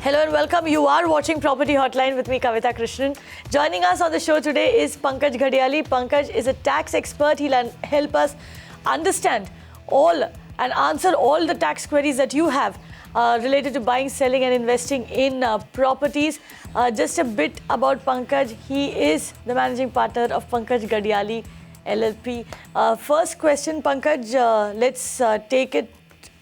Hello and welcome. You are watching Property Hotline with me, Kavita Krishnan. Joining us on the show today is Pannkaj Ghadiali. Pannkaj is a tax expert. He'll help us understand all and answer all the tax queries that you have related to buying, selling and investing in properties. Just a bit about Pannkaj. He is the managing partner of Pannkaj Ghadiali LLP. First question, Pannkaj, let's take it.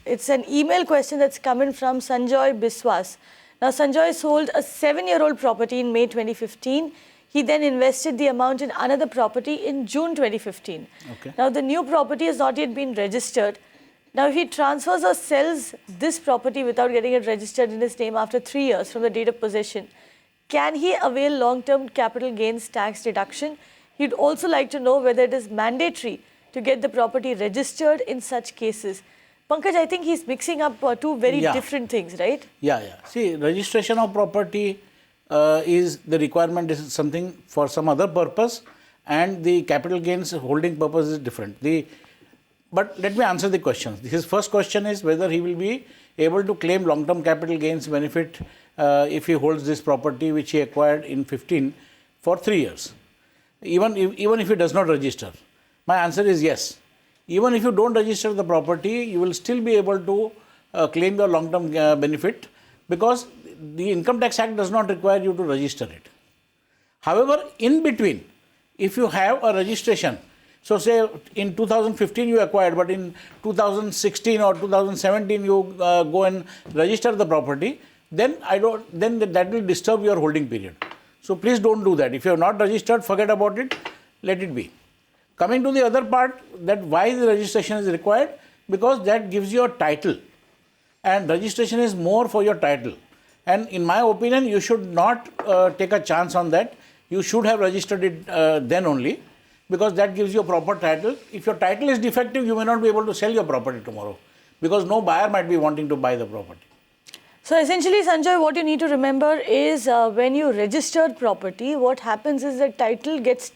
It's an email question that's coming from Sanjoy Biswas. Now, Sanjoy sold a 7-year-old property in May 2015. He then invested the amount in another property in June 2015. Okay. Now, the new property has not yet been registered. Now, if he transfers or sells this property without getting it registered in his name after 3 years from the date of possession, can he avail long-term capital gains tax deduction? He'd also like to know whether it is mandatory to get the property registered in such cases. Pannkaj, I think he's mixing up two very different things, right? Yeah. See, registration of property is the requirement is something for some other purpose, and the capital gains holding purpose is different. But let me answer the question. His first question is whether he will be able to claim long-term capital gains benefit if he holds this property which he acquired in 15 for 3 years, even if he does not register. My answer is yes. Even if you don't register the property, you will still be able to claim your long-term benefit, because the Income Tax Act does not require you to register it. However, in between, if you have a registration, so say in 2015 you acquired, but in 2016 or 2017 you go and register the property, then that will disturb your holding period. So please don't do that. If you have not registered, forget about it, let it be. Coming to the other part, that why the registration is required, because that gives you a title, and registration is more for your title. And in my opinion, you should not take a chance on that. You should have registered it then only, because that gives you a proper title. If your title is defective, you may not be able to sell your property tomorrow, because no buyer might be wanting to buy the property. So essentially, Sanjoy, what you need to remember is when you registered property, what happens is the title gets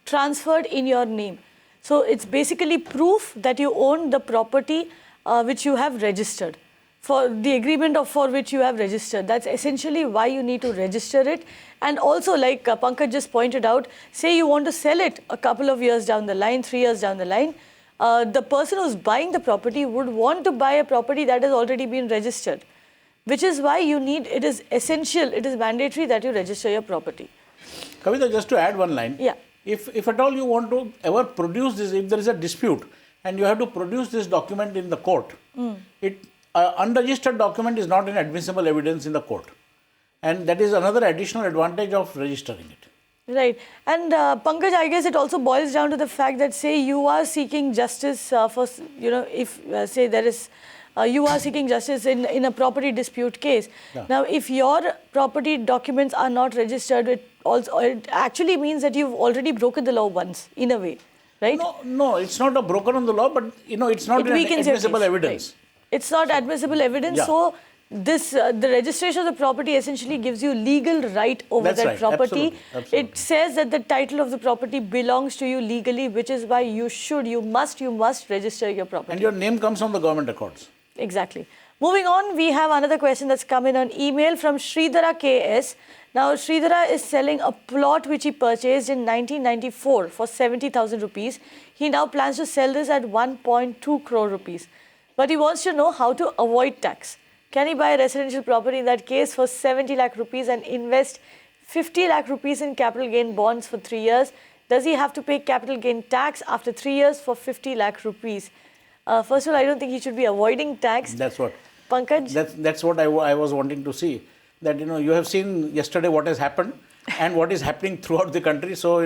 transferred in your name. So it's basically proof that you own the property which you have registered, for the agreement for which you have registered. That's essentially why you need to register it. And also, like Pannkaj just pointed out, say you want to sell it a couple of years down the line, 3 years down the line, the person who's buying the property would want to buy a property that has already been registered, which is why it is essential, it is mandatory that you register your property. Kavita, just to add one line. Yeah. If at all you want to ever produce this, if there is a dispute and you have to produce this document in the court, unregistered document is not an admissible evidence in the court. And that is another additional advantage of registering it. Right. And Pannkaj, I guess it also boils down to the fact that, say, you are seeking justice for, if say there is, you are seeking justice in a property dispute case. Yeah. Now, if your property documents are not registered, it actually means that you've already broken the law once, in a way, right? No, it's not a broken on the law, but it's not an admissible evidence. Right. It's not admissible evidence, yeah. So the registration of the property essentially gives you legal right over that property. Absolutely. It says that the title of the property belongs to you legally, which is why you must register your property. And your name comes on the government records. Exactly. Moving on, we have another question that's come in on email from Sridhara KS. Now, Sridhara is selling a plot which he purchased in 1994 for 70,000 rupees. He now plans to sell this at 1.2 crore rupees. But he wants to know how to avoid tax. Can he buy a residential property in that case for 70 lakh rupees and invest 50 lakh rupees in capital gain bonds for 3 years? Does he have to pay capital gain tax after 3 years for 50 lakh rupees? First of all, I don't think he should be avoiding tax. That's what. Pannkaj? That's what I was wanting to see. That, you have seen yesterday what has happened and what is happening throughout the country. So,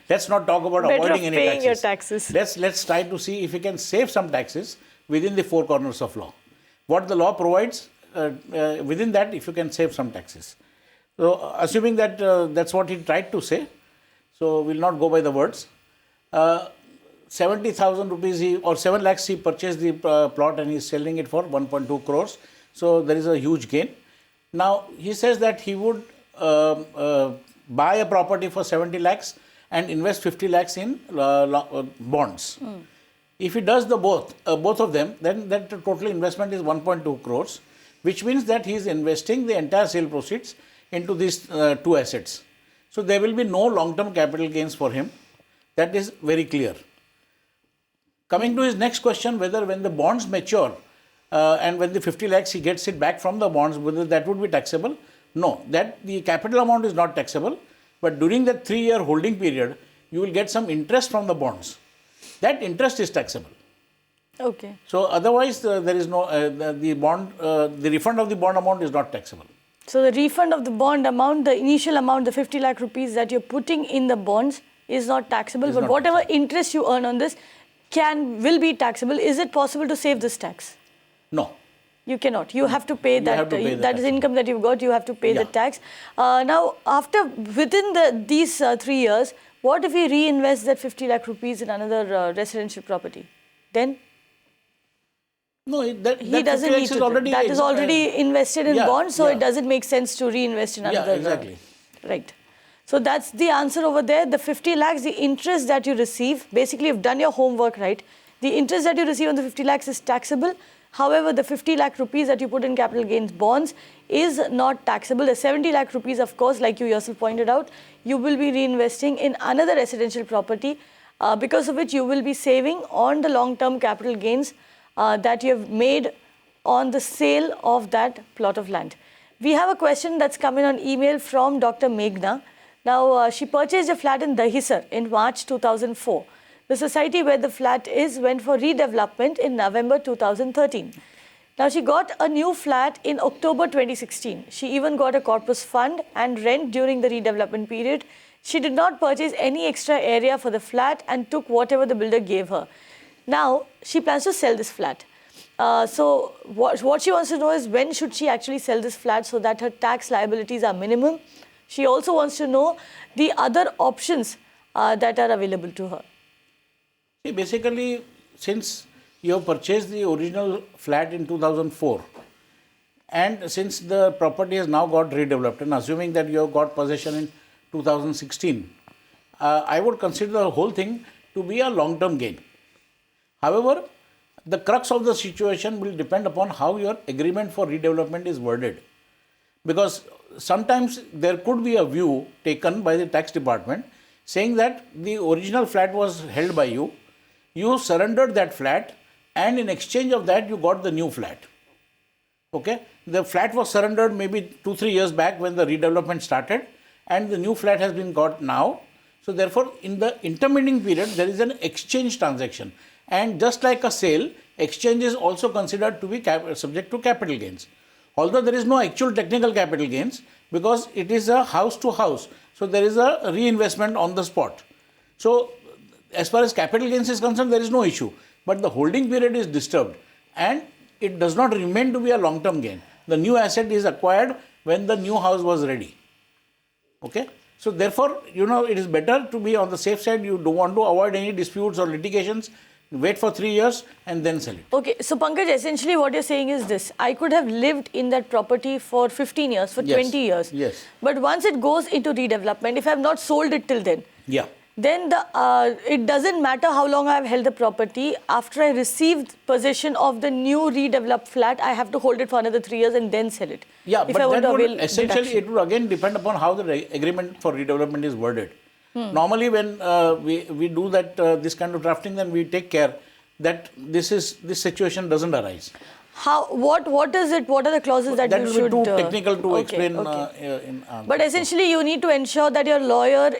let's not talk about avoiding any paying taxes. Your taxes. Let's try to see if we can save some taxes within the four corners of law. What the law provides, within that, if you can save some taxes. So, assuming that that's what he tried to say, so we'll not go by the words. 70,000 rupees or 7 lakhs he purchased the plot and he's selling it for 1.2 crores. So there is a huge gain. Now he says that he would buy a property for 70 lakhs and invest 50 lakhs in bonds. If he does both of them, then that total investment is 1.2 crores. which means that he is investing the entire sale proceeds into these two assets. So there will be no long-term capital gains for him. That is very clear. Coming to his next question, whether when the bonds mature and when the 50 lakhs he gets it back from the bonds, whether that would be taxable? No, that the capital amount is not taxable, but during that 3-year holding period, you will get some interest from the bonds. That interest is taxable. Okay. So otherwise, there is no the refund of the bond amount is not taxable. So the refund of the bond amount, the initial amount, the 50 lakh rupees that you're putting in the bonds is not taxable, but whatever interest you earn on this will be taxable. Is it possible to save this tax? No. You cannot. You have to pay that. That is income that you've got. You have to pay the tax. Now, within these 3 years, what if we reinvest that 50 lakh rupees in another residential property? Then? No, he doesn't need to. That is already invested in bonds, so it doesn't make sense to reinvest in another. Yeah, exactly. Right. So that's the answer over there. The 50 lakhs, the interest that you receive, basically you've done your homework right. The interest that you receive on the 50 lakhs is taxable. However, the 50 lakh rupees that you put in capital gains bonds is not taxable. The 70 lakh rupees, of course, like you yourself pointed out, you will be reinvesting in another residential property, because of which you will be saving on the long-term capital gains that you have made on the sale of that plot of land. We have a question that's come in on email from Dr. Meghna. Now, she purchased a flat in Dahisar in March 2004. The society where the flat is went for redevelopment in November 2013. Now, she got a new flat in October 2016. She even got a corpus fund and rent during the redevelopment period. She did not purchase any extra area for the flat and took whatever the builder gave her. Now, she plans to sell this flat. So, what she wants to know is when should she actually sell this flat so that her tax liabilities are minimum. She also wants to know the other options that are available to her. See, basically, since you have purchased the original flat in 2004 and since the property has now got redeveloped and assuming that you have got possession in 2016, I would consider the whole thing to be a long-term gain. However, the crux of the situation will depend upon how your agreement for redevelopment is worded. Because sometimes there could be a view taken by the tax department saying that the original flat was held by you, you surrendered that flat and in exchange of that you got the new flat. Okay? The flat was surrendered maybe 2-3 years back when the redevelopment started and the new flat has been got now. So therefore, in the intervening period, there is an exchange transaction. And just like a sale, exchange is also considered to be subject to capital gains. Although there is no actual technical capital gains because it is a house to house. So there is a reinvestment on the spot. So as far as capital gains is concerned, there is no issue. But the holding period is disturbed and it does not remain to be a long-term gain. The new asset is acquired when the new house was ready. Okay? So therefore, it is better to be on the safe side. You don't want to avoid any disputes or litigations. Wait for 3 years and then sell it. Okay, so Pannkaj, essentially what you're saying is this. I could have lived in that property for 15 years, for 20 years. Yes. But once it goes into redevelopment, if I have not sold it till then, then it doesn't matter how long I have held the property. After I received possession of the new redeveloped flat, I have to hold it for another 3 years and then sell it. Yeah, but that would essentially, it would again depend upon how the agreement for redevelopment is worded. Normally, when we do that this kind of drafting, then we take care that this situation doesn't arise. What is it? What are the clauses that you should? That will be too technical to explain. But essentially, you need to ensure that your lawyer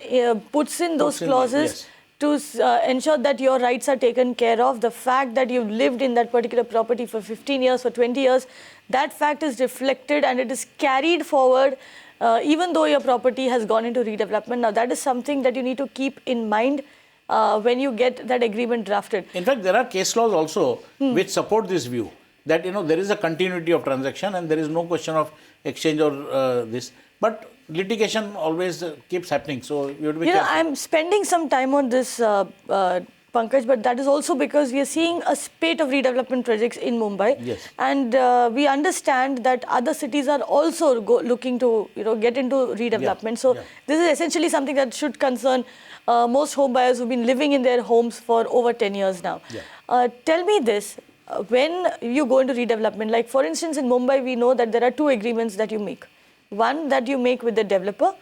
puts in those clauses to ensure that your rights are taken care of. The fact that you've lived in that particular property for 15 years, for 20 years, that fact is reflected and it is carried forward. Even though your property has gone into redevelopment. Now, that is something that you need to keep in mind when you get that agreement drafted. In fact, there are case laws also which support this view that, there is a continuity of transaction and there is no question of exchange or this. But litigation always keeps happening. So, you have to be careful. I'm spending some time on this, Pannkaj, but that is also because we are seeing a spate of redevelopment projects in Mumbai. Yes. And we understand that other cities are also looking to, get into redevelopment. So this is essentially something that should concern most home buyers who've been living in their homes for over 10 years now. Tell me this, when you go into redevelopment, like for instance in Mumbai, we know that there are two agreements that you make. One that you make with the developer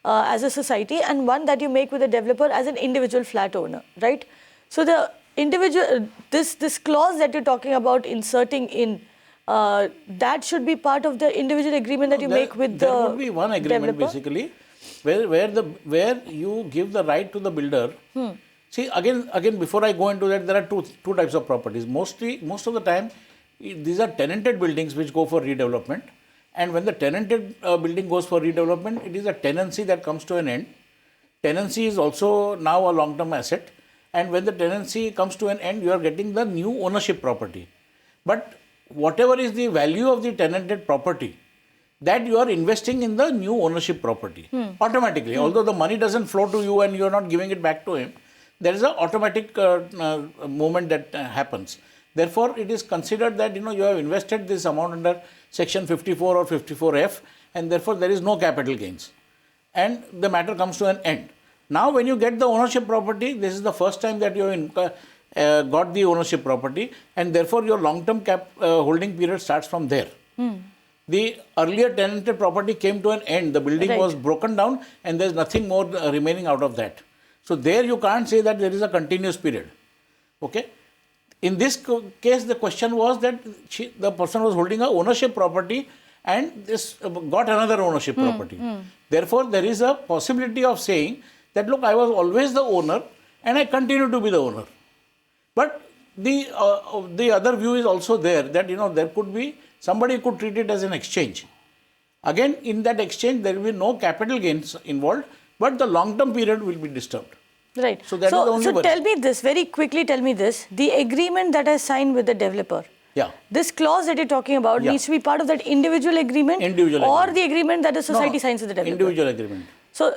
as a society, and one that you make with the developer as an individual flat owner, right? So the individual, this clause that you're talking about inserting in, that should be part of the individual agreement that you make with the There would be one agreement developer? basically where you give the right to the builder. See, again, before I go into that, there are two types of properties. Most of the time, these are tenanted buildings which go for redevelopment. And when the tenanted building goes for redevelopment, it is a tenancy that comes to an end. Tenancy is also now a long-term asset. And when the tenancy comes to an end, you are getting the new ownership property. But whatever is the value of the tenanted property, that you are investing in the new ownership property automatically. Although the money doesn't flow to you and you are not giving it back to him, there is an automatic movement that happens. Therefore, it is considered that you have invested this amount under section 54 or 54F, and therefore there is no capital gains, and the matter comes to an end. Now, when you get the ownership property, this is the first time that you have got the ownership property, and therefore your long-term holding period starts from there. The earlier tenanted property came to an end, the building was broken down, and there is nothing more remaining out of that. So there you can't say that there is a continuous period. Okay. In this case, the question was that the person was holding a ownership property and this got another ownership property. Therefore, there is a possibility of saying that, look, I was always the owner and I continue to be the owner. But the other view is also there that, there could be, somebody could treat it as an exchange. Again, in that exchange, there will be no capital gains involved, but the long-term period will be disturbed. Right. So, that is the only so tell me this, very quickly tell me this, the agreement that I signed with the developer, this clause that you're talking about needs to be part of that individual agreement or the agreement that the society signs with the developer? Individual agreement. So,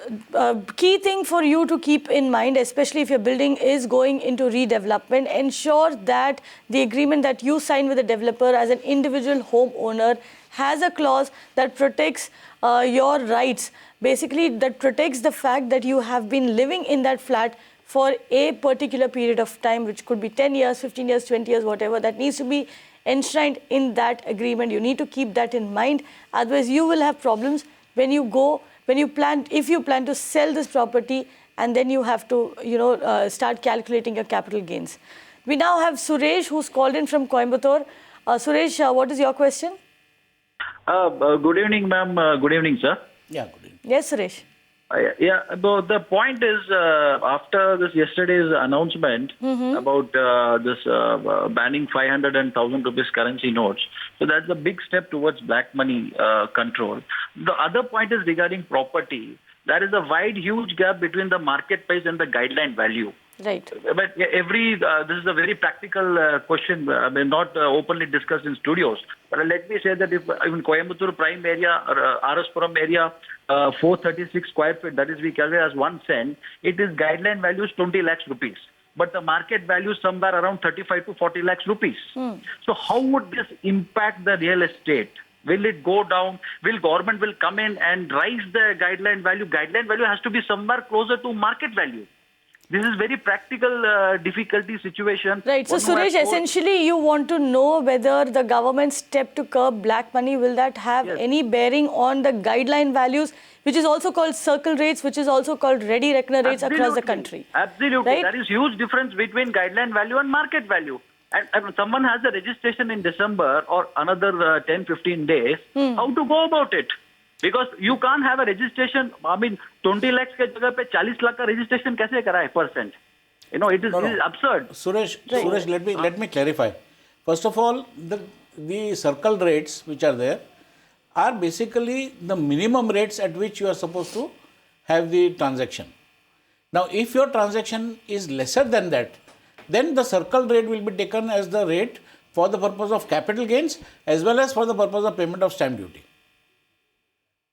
key thing for you to keep in mind, especially if your building is going into redevelopment, ensure that the agreement that you sign with the developer as an individual homeowner has a clause that protects your rights. Basically, that protects the fact that you have been living in that flat for a particular period of time, which could be 10 years, 15 years, 20 years, whatever. That needs to be enshrined in that agreement. You need to keep that in mind. Otherwise, you will have problems when you go, if you plan to sell this property, and then you have to, start calculating your capital gains. We now have Suresh, who's called in from Coimbatore. Suresh, what is your question? Good evening, ma'am. Good evening, sir. Yeah, good evening. Yes, Suresh. The point is, after this yesterday's announcement about this banning 500 and 1,000 rupees currency notes, so that's a big step towards black money control. The other point is regarding property. There is a huge gap between the market price and the guideline value. Right. But this is a very practical question, not openly discussed in studios. But let me say that if in Coimbatore prime area or Araspuram area, 436 square feet, that is we calculate as 1 cent, it is guideline value is 20 lakhs rupees. But the market value is somewhere around 35 to 40 lakhs rupees. So how would this impact the real estate? Will it go down? Will government come in and raise the guideline value? Guideline value has to be somewhere closer to market value. This is very practical difficulty situation. Right. So, Suresh, essentially you want to know whether the government's step to curb black money, will that have any bearing on the guideline values, which is also called circle rates, which is also called ready reckoner rates across the country? Absolutely. Right? There is huge difference between guideline value and market value. And if someone has a registration in December or another 10-15 days, how to go about it? Because you can't have a registration, 20 lakhs ke jagah pe 40 lakh ka registration kaise karaye %? It is absurd. Suresh, let me clarify. First of all, the circle rates which are there are basically the minimum rates at which you are supposed to have the transaction. Now, if your transaction is lesser than that, then the circle rate will be taken as the rate for the purpose of capital gains as well as for the purpose of payment of stamp duty.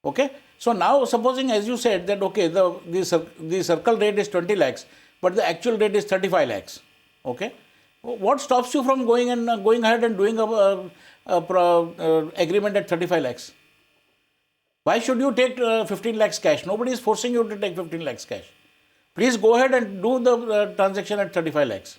Okay. So now supposing, as you said, that okay, the circle rate is 20 lakhs, but the actual rate is 35 lakhs. Okay. What stops you from going ahead and doing a agreement at 35 lakhs? Why should you take 15 lakhs cash? Nobody is forcing you to take 15 lakhs cash. Please go ahead and do the transaction at 35 lakhs.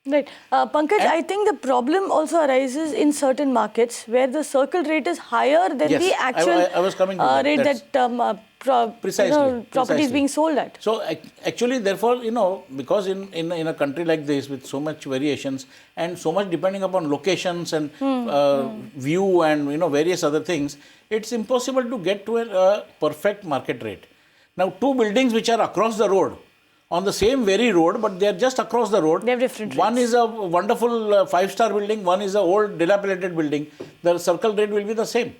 Right. Pankaj, I think the problem also arises in certain markets where the circle rate is higher than Yes, the actual I was coming to that. rate That's that precisely, property is precisely. being sold at. So actually, therefore, because in a country like this with so much variations and so much depending upon locations and view and various other things, it's impossible to get to a perfect market rate. Now, two buildings which are across the road, on the same very road, but they are just across the road. They have different One rates. is a wonderful five-star building, one is a old dilapidated building. The circle rate will be the same.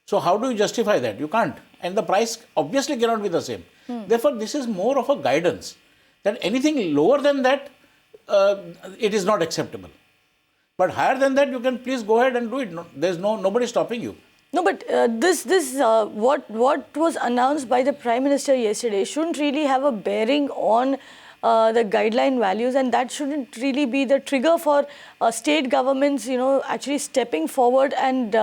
So how do you justify that? You can't. And the price obviously cannot be the same. Therefore, this is more of a guidance that anything lower than that, it is not acceptable. But higher than that, you can please go ahead and do it. There's nobody stopping you. No, but what was announced by the Prime Minister yesterday shouldn't really have a bearing on the guideline values, and that shouldn't really be the trigger for state governments, actually stepping forward and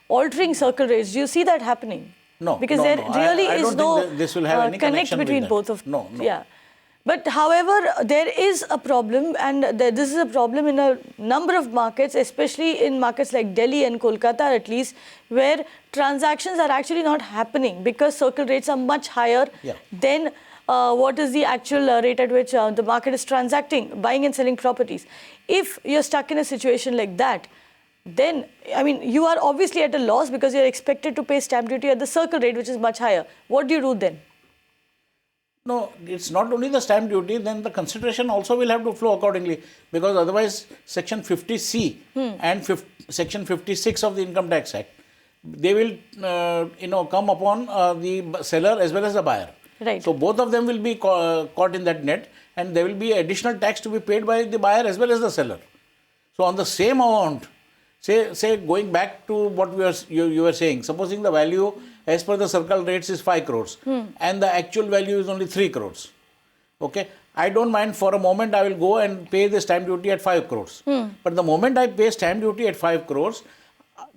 altering circle rates. Do you see that happening? No, because no, there no. really I is don't no think this will have any connect connection with between that. both of No. Yeah. But however, there is a problem, and this is a problem in a number of markets, especially in markets like Delhi and Kolkata at least, where transactions are actually not happening because circle rates are much higher than what is the actual rate at which the market is transacting, buying and selling properties. If you're stuck in a situation like that, then, you are obviously at a loss because you're expected to pay stamp duty at the circle rate, which is much higher. What do you do then? No, it's not only the stamp duty, then the consideration also will have to flow accordingly, because otherwise Section 50C and Section 56 of the Income Tax Act, they will come upon the seller as well as the buyer. Right. So both of them will be caught in that net, and there will be additional tax to be paid by the buyer as well as the seller. So on the same amount, say going back to what you were saying, supposing the value as per the circle rates is 5 crores and the actual value is only 3 crores. Okay, I don't mind for a moment, I will go and pay the stamp duty at 5 crores. But the moment I pay stamp duty at 5 crores,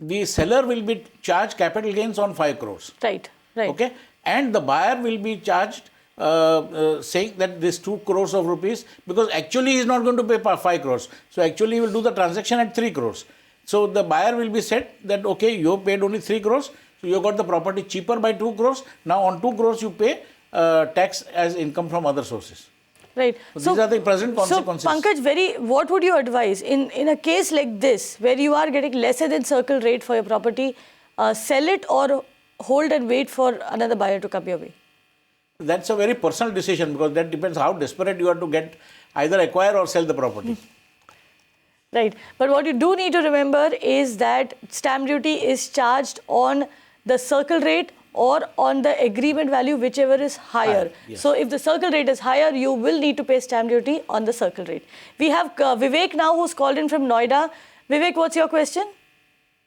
the seller will be charged capital gains on 5 crores. Right. Okay, and the buyer will be charged saying that this 2 crores of rupees, because actually he is not going to pay 5 crores. So actually he will do the transaction at 3 crores. So the buyer will be said that, okay, you paid only 3 crores, so you got the property cheaper by 2 crores. Now on 2 crores you pay tax as income from other sources. Right. So these are the present consequences. So Pankaj, what would you advise in a case like this, where you are getting lesser than circle rate for your property, sell it or hold and wait for another buyer to come your way? That's a very personal decision, because that depends how desperate you are to get either acquire or sell the property. Right. But what you do need to remember is that stamp duty is charged on the circle rate or on the agreement value, whichever is higher. Yes. So if the circle rate is higher, you will need to pay stamp duty on the circle rate. We have Vivek now, who's called in from Noida. Vivek, what's your question?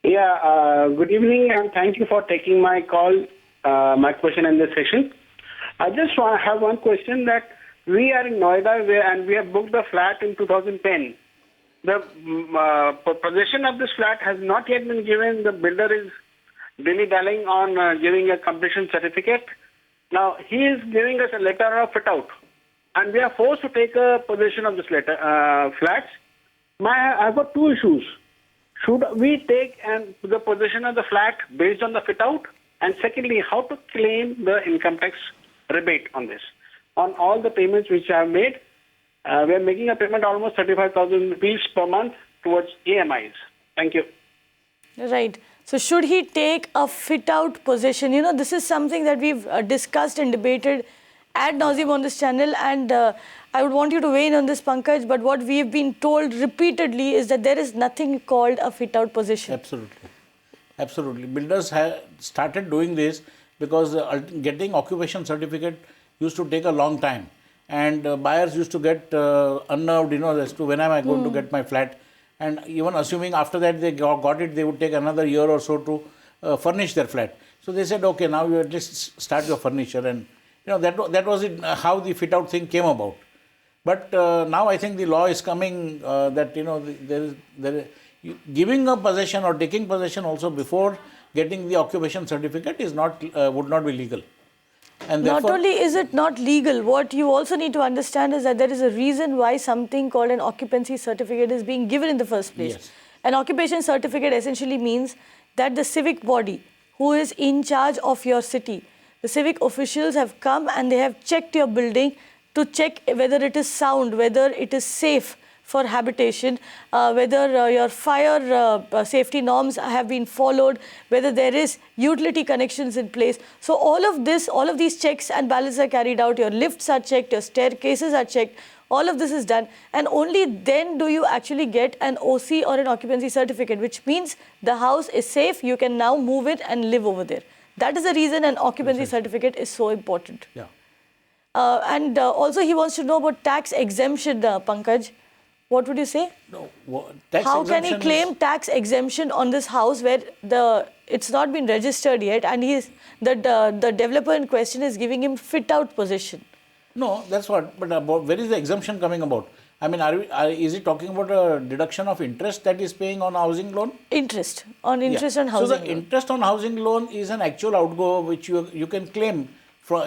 Yeah, good evening, and thank you for taking my call, my question in this session. I just have one question, that we are in Noida and we have booked the flat in 2010. The possession of this flat has not yet been given. The builder is dilly-dallying on giving a completion certificate. Now, he is giving us a letter of fit-out, and we are forced to take possession of this flats. I've got two issues. Should we take the possession of the flat based on the fit-out? And secondly, how to claim the income tax rebate on this? On all the payments which I have made, we are making a payment almost 35,000 rupees per month towards EMIs. Thank you. Right. So should he take a fit-out possession? This is something that we've discussed and debated ad nauseum on this channel, and I would want you to weigh in on this, Pankaj, but what we've been told repeatedly is that there is nothing called a fit-out possession. Absolutely. Absolutely. Builders have started doing this because getting occupation certificate used to take a long time. And buyers used to get unnerved, as to when am I going to get my flat. And even assuming after that they got it, they would take another year or so to furnish their flat. So they said, okay, now you at least start your furniture. And that was it, how the fit out thing came about. But now I think the law is coming that giving a possession or taking possession also before getting the occupation certificate is would not be legal. And Not therefore, only is it not legal, what you also need to understand is that there is a reason why something called an occupancy certificate is being given in the first place. Yes. An occupation certificate essentially means that the civic body who is in charge of your city, the civic officials have come and they have checked your building to check whether it is sound, whether it is safe for habitation, whether your fire safety norms have been followed, whether there is utility connections in place. So all of this, all of these checks and balances are carried out, your lifts are checked, your staircases are checked, all of this is done, and only then do you actually get an OC or an occupancy certificate, which means the house is safe, you can now move it and live over there. That is the reason an occupancy certificate is so important. yeah. And also he wants to know about tax exemption, Pankaj. What would you say? No, tax How can he exemption claim tax exemption on this house where it's not been registered yet, and the developer in question is giving him fit out possession? No, that's what. But about where is the exemption coming about? I mean, is he talking about a deduction of interest that is paying on housing loan? Interest on Yeah. housing So the loan. interest on housing loan is an actual outgo which you can claim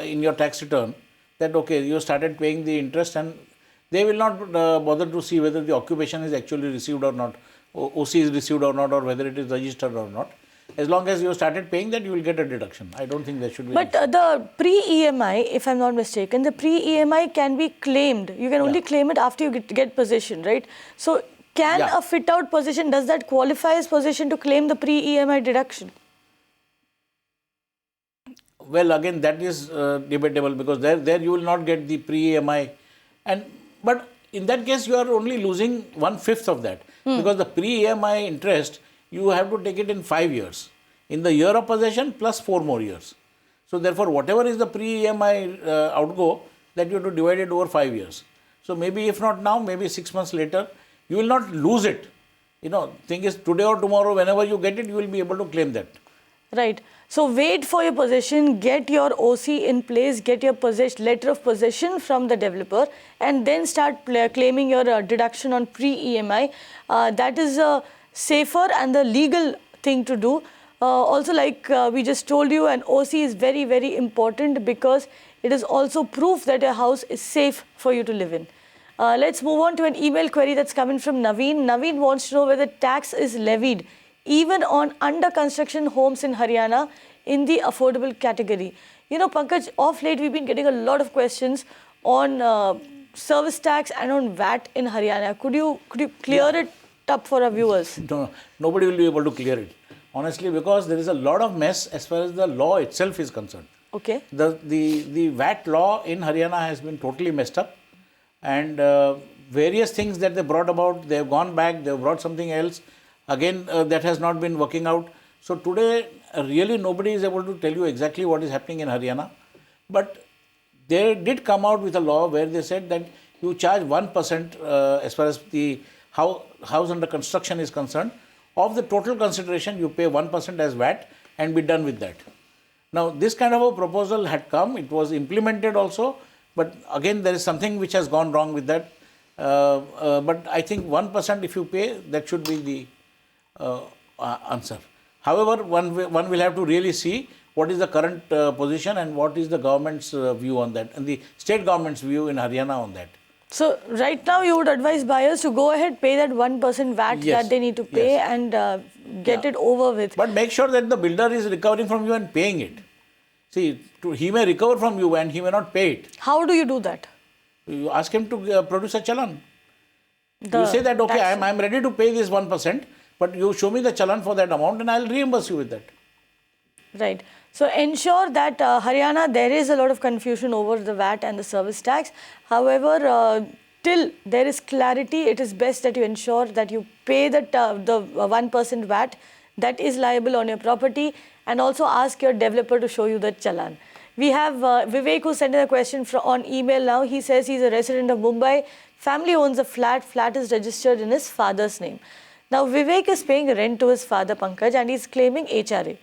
in your tax return. That okay, you started paying the interest, and they will not bother to see whether the occupation is actually received or not, OC is received or not, or whether it is registered or not. As long as you started paying that, you will get a deduction. I don't think there should be. But the pre-EMI, if I'm not mistaken, the pre-EMI can be claimed. You can only claim it after you get possession, right? So can a fit-out possession, does that qualify as possession to claim the pre-EMI deduction? Well, again, that is debatable, because there you will not get the pre-EMI, but in that case you are only losing 1/5 of that, because the pre-EMI interest you have to take it in 5 years, in the year of possession plus 4 more years. So therefore, whatever is the pre-EMI outgo, that you have to divide it over 5 years. So maybe if not now, maybe 6 months later, you will not lose it. Thing is, today or tomorrow, whenever you get it, you will be able to claim that. Right. So wait for your possession, get your OC in place, get your letter of possession from the developer, and then start claiming your deduction on pre-EMI. That is a safer and the legal thing to do. Also, like we just told you, an OC is very, very important because it is also proof that your house is safe for you to live in. Let's move on to an email query that's coming from Naveen. Naveen wants to know whether tax is levied even on under construction homes in Haryana in the affordable category. Pankaj, of late we've been getting a lot of questions on service tax and on VAT in Haryana. Could you clear it up for our viewers? No, nobody will be able to clear it, honestly, because there is a lot of mess as far as the law itself is concerned. Okay. The VAT law in Haryana has been totally messed up, and various things that they brought about, they have gone back, they have brought something else. Again, that has not been working out. So today, really nobody is able to tell you exactly what is happening in Haryana. But they did come out with a law where they said that you charge 1% as far as the house under construction is concerned. Of the total consideration, you pay 1% as VAT and be done with that. Now, this kind of a proposal had come. It was implemented also. But again, there is something which has gone wrong with that. But I think 1% if you pay, that should be the answer. However, one will have to really see what is the current position and what is the government's view on that, and the state government's view in Haryana on that. So right now you would advise buyers to go ahead, pay that 1% VAT that they need to pay and get it over with. But make sure that the builder is recovering from you and paying it. See, he may recover from you and he may not pay it. How do you do that? You ask him to produce a challan. You say that, okay, I am ready to pay this 1%, but you show me the challan for that amount and I will reimburse you with that. Right. So ensure that Haryana, there is a lot of confusion over the VAT and the service tax. However, till there is clarity, it is best that you ensure that you pay the 1% VAT that is liable on your property, and also ask your developer to show you the challan. We have Vivek who sent in a question on email now. He says he's a resident of Mumbai. Family owns a flat. Flat is registered in his father's name. Now, Vivek is paying rent to his father, Pankaj, and he's claiming HRA.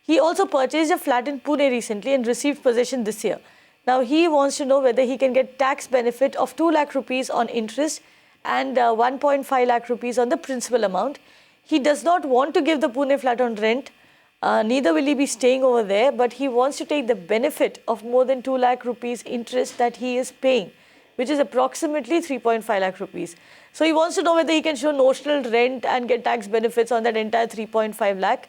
He also purchased a flat in Pune recently and received possession this year. Now, he wants to know whether he can get tax benefit of 2 lakh rupees on interest and 1.5 lakh rupees on the principal amount. He does not want to give the Pune flat on rent. neither will he be staying over there, but he wants to take the benefit of more than 2 lakh rupees interest that he is paying, which is approximately 3.5 lakh rupees. So he wants to know whether he can show notional rent and get tax benefits on that entire 3.5 lakh.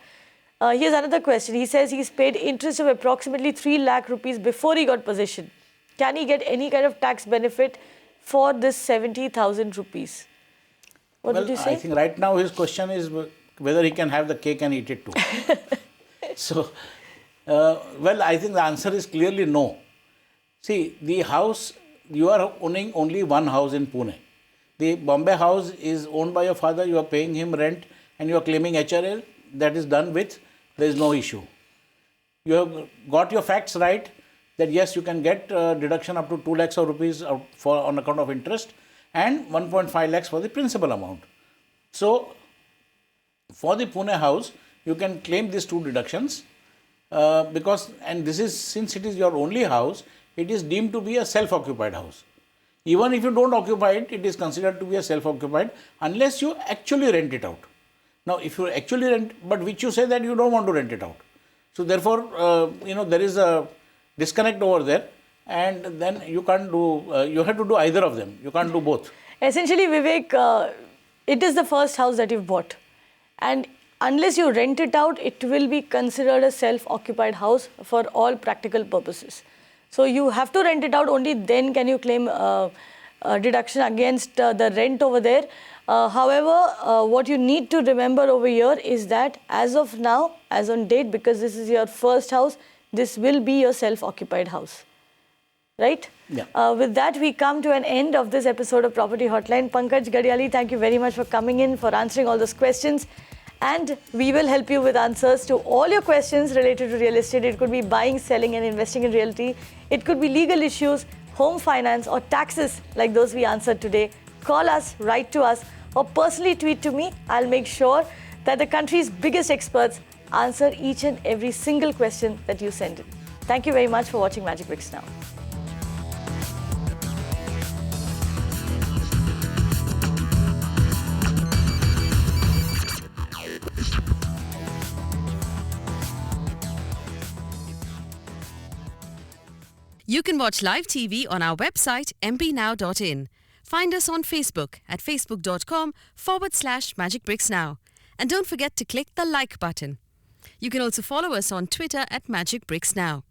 Here's another question. He says he's paid interest of approximately 3 lakh rupees before he got possession. Can he get any kind of tax benefit for this 70,000 rupees? What did you say? I think right now his question is whether he can have the cake and eat it too. So, I think the answer is clearly no. See, the house, you are owning only one house in Pune. The Bombay house is owned by your father, you are paying him rent and you are claiming HRL, that is done with, there is no issue. You have got your facts right that yes, you can get deduction up to 2 lakhs of rupees on account of interest and 1.5 lakhs for the principal amount. So, for the Pune house, you can claim these two deductions because, and this is, since it is your only house, it is deemed to be a self-occupied house. Even if you don't occupy it, it is considered to be a self-occupied unless you actually rent it out. Now, if you actually rent, but which you say that you don't want to rent it out. So, therefore, there is a disconnect over there and then you can't do, you have to do either of them. You can't do both. Essentially, Vivek, it is the first house that you've bought. And unless you rent it out, it will be considered a self-occupied house for all practical purposes. So you have to rent it out, only then can you claim a deduction against the rent over there. However, what you need to remember over here is that as of now, as on date, because this is your first house, this will be your self-occupied house. Right? Yeah. With that, we come to an end of this episode of Property Hotline. Pannkaj Ghadiali, thank you very much for coming in, for answering all those questions. And we will help you with answers to all your questions related to real estate. It could be buying, selling and investing in realty. It could be legal issues, home finance or taxes like those we answered today. Call us, write to us or personally tweet to me. I'll make sure that the country's biggest experts answer each and every single question that you send in. Thank you very much for watching Magicbricks Now. You can watch live TV on our website mpnow.in. Find us on Facebook at facebook.com/magicbricksnow. And don't forget to click the like button. You can also follow us on Twitter at magicbricksnow.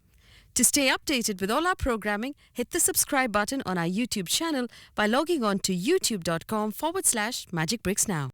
To stay updated with all our programming, hit the subscribe button on our YouTube channel by logging on to youtube.com/magicbricksnow.